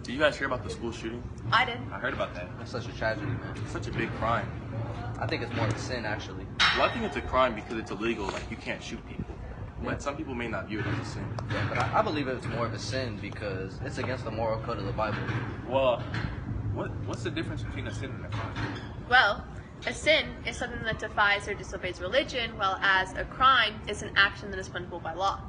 Did you guys hear about the school shooting? I did. I heard about that. That's such a tragedy, man. It's such a big crime. I think it's more of a sin, actually. Well, I think it's a crime because it's illegal. Like, you can't shoot people. Yeah. But some people may not view it as a sin. Yeah, but I believe it's more of a sin because it's against the moral code of the Bible. Well, what's the difference between a sin and a crime? Well, a sin is something that defies or disobeys religion, while as a crime is an action that is punishable by law.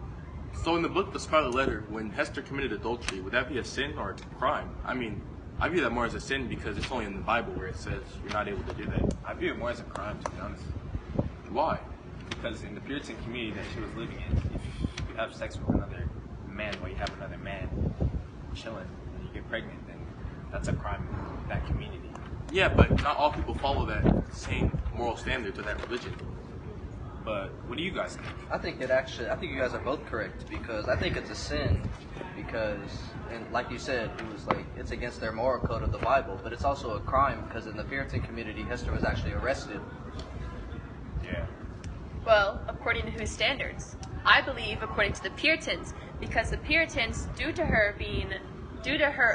So in the book, The Scarlet Letter, when Hester committed adultery, would that be a sin or a crime? I mean, I view that more as a sin because it's only in the Bible where it says you're not able to do that. I view it more as a crime, to be honest. Why? Because in the Puritan community that she was living in, if you have sex with another man while you have another man chilling and you get pregnant, then that's a crime in that community. Yeah, but not all people follow that same moral standard to that religion. But what do you guys think? I think you guys are both correct because I think it's a sin because, and like you said, it was like it's against their moral code of the Bible, but it's also a crime because in the Puritan community, Hester was actually arrested. Yeah. Well, according to whose standards? I believe according to the Puritans, because the Puritans, due to her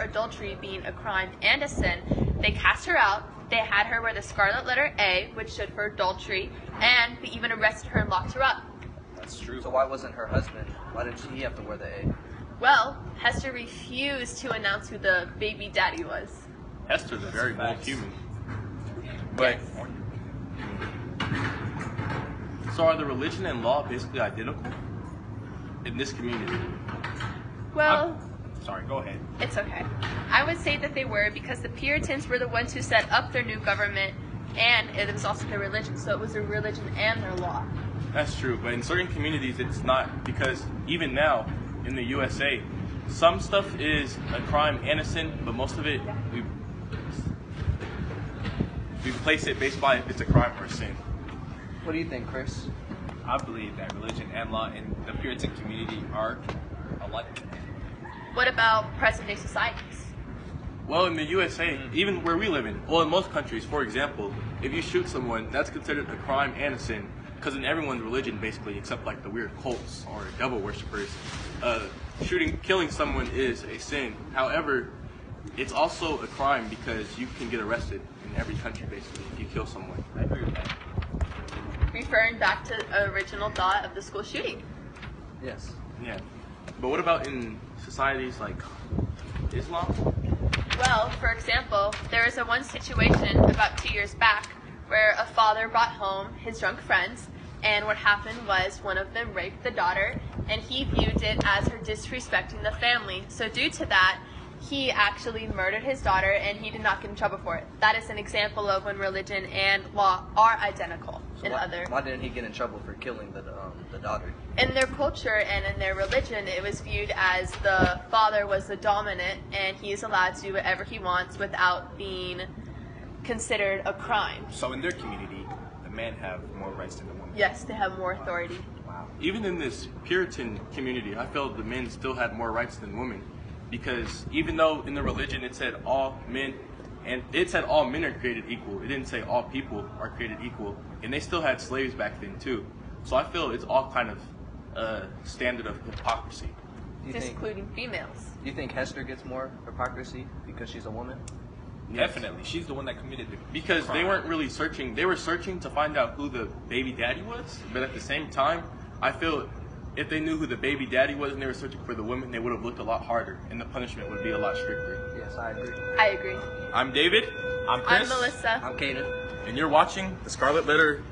adultery being a crime and a sin, they cast her out. They had her wear the scarlet letter A, which stood for adultery, and they even arrested her and locked her up. That's true. So why wasn't her husband? Why didn't he have to wear the A? Well, Hester refused to announce who the baby daddy was. Hester's a very bold Facts. human. But so are the religion and law basically identical in this community? Well, Sorry, go ahead. it's okay. I would say that they were because the Puritans were the ones who set up their new government, and it was also their religion, so it was their religion and their law. That's true, but in certain communities it's not, because even now in the USA, some stuff is a crime and a sin, but most of it we place it based by if it's a crime or a sin. What do you think, Chris? I believe that religion and law in the Puritan community are alike. What about present-day societies? Well, in the USA, even where we live in, well, in most countries, for example, if you shoot someone, that's considered a crime and a sin, because in everyone's religion, basically, except like the weird cults or devil worshippers, killing someone is a sin. However, it's also a crime because you can get arrested in every country, basically, if you kill someone. I agree with that. Referring back to the original thought of the school shooting. Yes. Yeah. But what about in societies like Islam? Well, for example, there was one situation about 2 years back where a father brought home his drunk friends, and what happened was one of them raped the daughter, and he viewed it as her disrespecting the family. So due to that, he actually murdered his daughter, and he did not get in trouble for it. That is an example of when religion and law are identical. So why didn't he get in trouble for killing the daughter? In their culture and in their religion, it was viewed as the father was the dominant, and he is allowed to do whatever he wants without being considered a crime. So in their community, the men have more rights than the women. Yes, they have more authority. Wow. Even in this Puritan community, I felt the men still had more rights than women, because even though in the religion it said all men, and it said all men are created equal, it didn't say all people are created equal, and they still had slaves back then too. So I feel it's all kind of a standard of hypocrisy. Including females. Do you think Hester gets more hypocrisy because she's a woman? Definitely. She's the one that committed the Because crime. they weren't really searching. They were searching to find out who the baby daddy was. But at the same time, I feel if they knew who the baby daddy was and they were searching for the women, they would have looked a lot harder and the punishment would be a lot stricter. Yes, I agree. I agree. I'm David. I'm Chris. I'm Melissa. I'm Kaden. And you're watching The Scarlet Letter